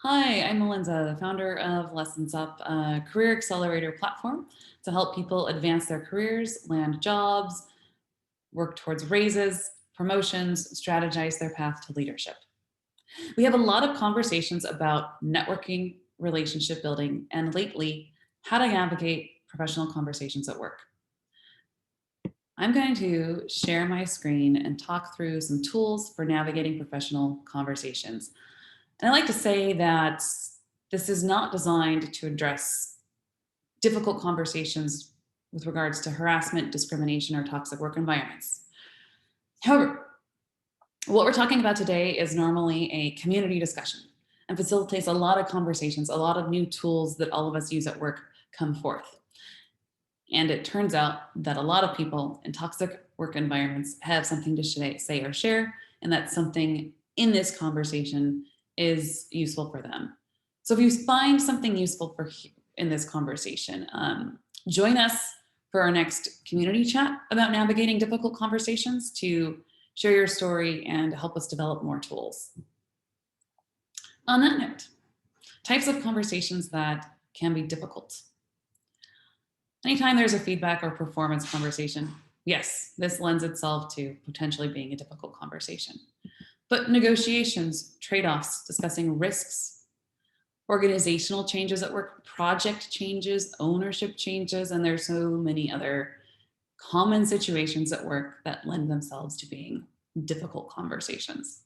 Hi, I'm Melinda, the founder of Lessons Up, a career accelerator platform to help people advance their careers, land jobs, work towards raises, promotions, strategize their path to leadership. We have a lot of conversations about networking, relationship building, and lately, how to navigate professional conversations at work. I'm going to share my screen and talk through some tools for navigating professional conversations. And I like to say that this is not designed to address difficult conversations with regards to harassment, discrimination, or toxic work environments. However, what we're talking about today is normally a community discussion and facilitates a lot of conversations, a lot of new tools that all of us use at work come forth. And it turns out that a lot of people in toxic work environments have something to say or share, and that something in this conversation is useful for them. So if you find something useful in this conversation, join us for our next community chat about navigating difficult conversations to share your story and help us develop more tools. On that note, types of conversations that can be difficult. Anytime there's a feedback or performance conversation, yes, this lends itself to potentially being a difficult conversation. But negotiations, trade offs, discussing risks, organizational changes at work, project changes, ownership changes, and there's so many other common situations at work that lend themselves to being difficult conversations.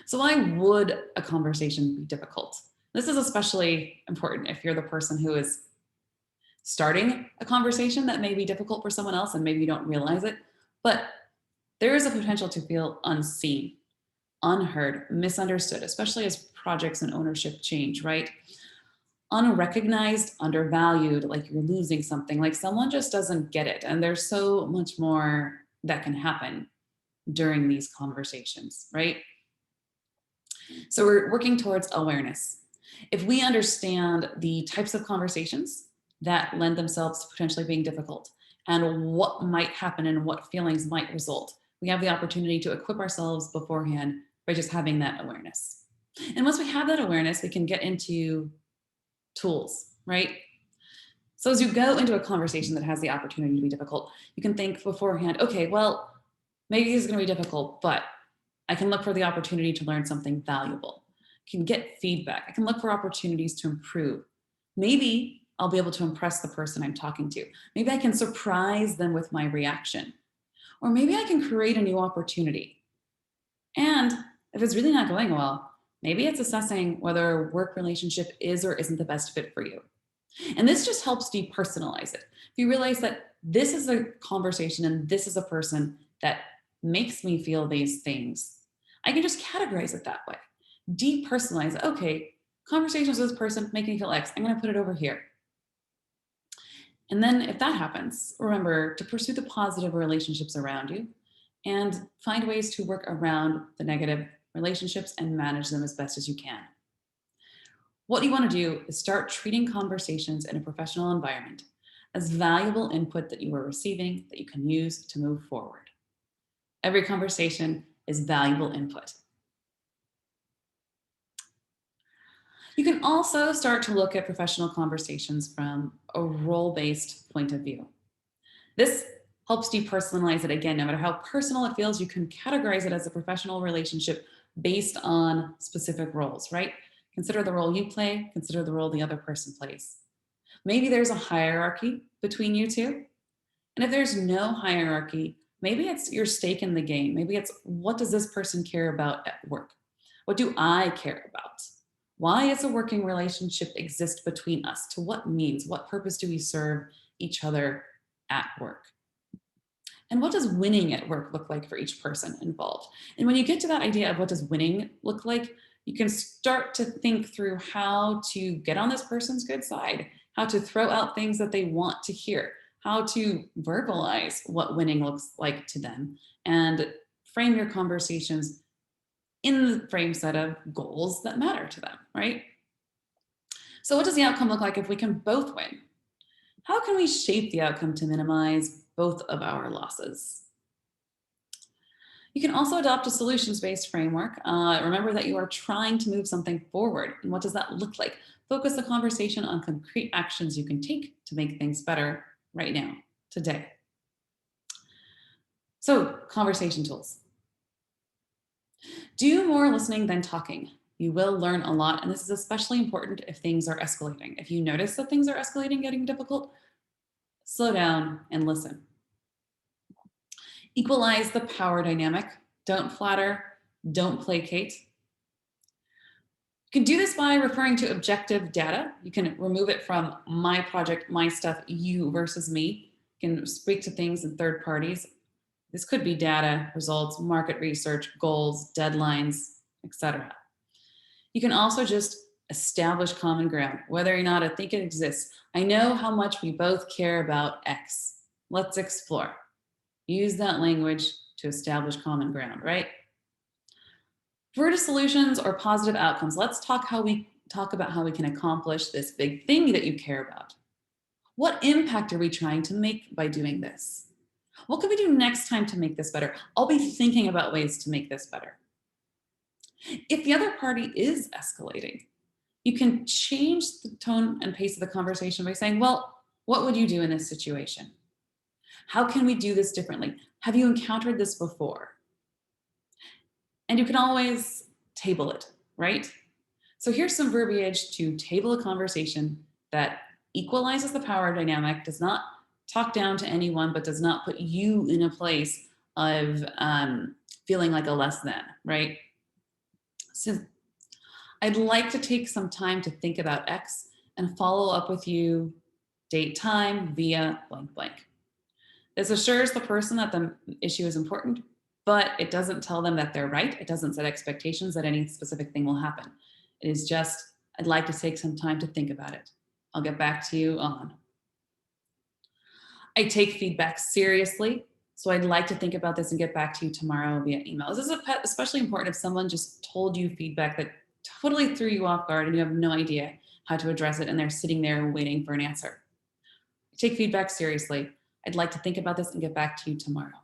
So, why would a conversation be difficult? This is especially important if you're the person who is starting a conversation that may be difficult for someone else and maybe you don't realize it. But there is a potential to feel unseen, unheard, misunderstood, especially as projects and ownership change, right? Unrecognized, undervalued, like you're losing something, like someone just doesn't get it. And there's so much more that can happen during these conversations, right? So we're working towards awareness. If we understand the types of conversations that lend themselves to potentially being difficult and what might happen and what feelings might result, we have the opportunity to equip ourselves beforehand by just having that awareness. And once we have that awareness, we can get into tools, right? So as you go into a conversation that has the opportunity to be difficult, you can think beforehand, okay, well, maybe this is going to be difficult, but I can look for the opportunity to learn something valuable. I can get feedback. I can look for opportunities to improve. Maybe I'll be able to impress the person I'm talking to. Maybe I can surprise them with my reaction. Or maybe I can create a new opportunity. And if it's really not going well, maybe it's assessing whether a work relationship is or isn't the best fit for you. And this just helps depersonalize it. If you realize that this is a conversation and this is a person that makes me feel these things, I can just categorize it that way. Depersonalize it. Okay, conversations with this person make me feel X. I'm going to put it over here. And then if that happens, remember to pursue the positive relationships around you and find ways to work around the negative relationships and manage them as best as you can. What you want to do is start treating conversations in a professional environment as valuable input that you are receiving that you can use to move forward. Every conversation is valuable input. You can also start to look at professional conversations from a role-based point of view. This helps depersonalize it again. No matter how personal it feels, you can categorize it as a professional relationship based on specific roles, right? Consider the role you play, consider the role the other person plays. Maybe there's a hierarchy between you two. And if there's no hierarchy, maybe it's your stake in the game. Maybe it's what does this person care about at work? What do I care about? Why does a working relationship exist between us? To what means? What purpose do we serve each other at work? And what does winning at work look like for each person involved? And when you get to that idea of what does winning look like, you can start to think through how to get on this person's good side, how to throw out things that they want to hear, how to verbalize what winning looks like to them, and frame your conversations in the frame set of goals that matter to them, right? So, what does the outcome look like if we can both win? How can we shape the outcome to minimize both of our losses? You can also adopt a solutions-based framework. Remember that you are trying to move something forward. And what does that look like? Focus the conversation on concrete actions you can take to make things better right now, today. So, conversation tools. Do more listening than talking. You will learn a lot, and this is especially important if things are escalating. If you notice that things are escalating, getting difficult, slow down and listen. Equalize the power dynamic. Don't flatter, don't placate. You can do this by referring to objective data. You can remove it from my project, my stuff, you versus me. You can speak to things in third parties. This could be data, results, market research, goals, deadlines, etc. You can also just establish common ground, whether or not I think it exists. I know how much we both care about X. Let's explore. Use that language to establish common ground, right? For solutions or positive outcomes, let's talk about how we can accomplish this big thing that you care about. What impact are we trying to make by doing this? What can we do next time to make this better? I'll be thinking about ways to make this better. If the other party is escalating, you can change the tone and pace of the conversation by saying, well, what would you do in this situation? How can we do this differently? Have you encountered this before? And you can always table it, right? So here's some verbiage to table a conversation that equalizes the power dynamic, does not talk down to anyone, but does not put you in a place of feeling like a less than, right? So I'd like to take some time to think about X and follow up with you date time via blank blank. This assures the person that the issue is important, but it doesn't tell them that they're right. It doesn't set expectations that any specific thing will happen. It is just, I'd like to take some time to think about it. I'll get back to you on. I take feedback seriously, so I'd like to think about this and get back to you tomorrow via email. This is especially important if someone just told you feedback that totally threw you off guard and you have no idea how to address it and they're sitting there waiting for an answer. I take feedback seriously. I'd like to think about this and get back to you tomorrow.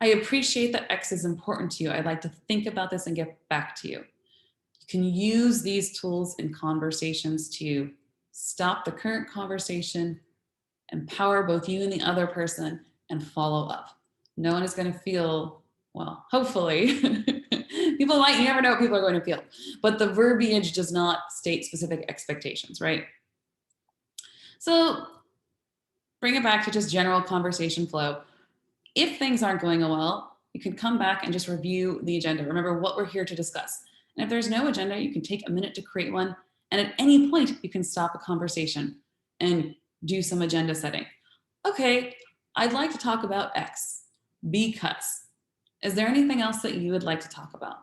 I appreciate that X is important to you. I'd like to think about this and get back to you. You can use these tools in conversations to stop the current conversation, empower both you and the other person, and follow up. No one is going to feel, well, hopefully, people might, you never know what people are going to feel, but the verbiage does not state specific expectations, right? So bring it back to just general conversation flow. If things aren't going well, you can come back and just review the agenda. Remember what we're here to discuss. And if there's no agenda, you can take a minute to create one. And at any point, you can stop a conversation and do some agenda setting. Okay, I'd like to talk about X because. Is there anything else that you would like to talk about?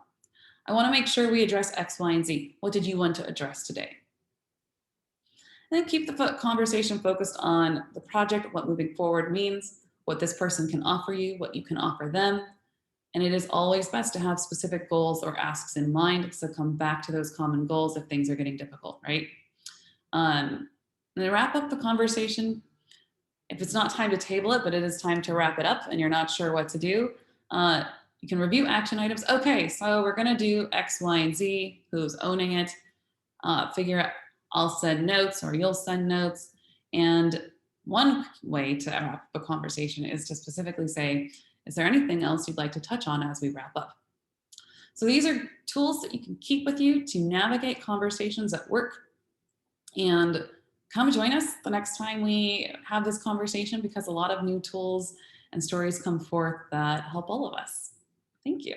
I want to make sure we address X, Y, and Z. What did you want to address today? And then keep the conversation focused on the project, what moving forward means, what this person can offer you, what you can offer them. And it is always best to have specific goals or asks in mind, so come back to those common goals if things are getting difficult, right? And then wrap up the conversation. If it's not time to table it, but it is time to wrap it up and you're not sure what to do, you can review action items. Okay, so we're gonna do X, Y, and Z, who's owning it, figure out, I'll send notes or you'll send notes. And one way to wrap up a conversation is to specifically say, is there anything else you'd like to touch on as we wrap up? So these are tools that you can keep with you to navigate conversations at work. And come join us the next time we have this conversation, because a lot of new tools and stories come forth that help all of us. Thank you.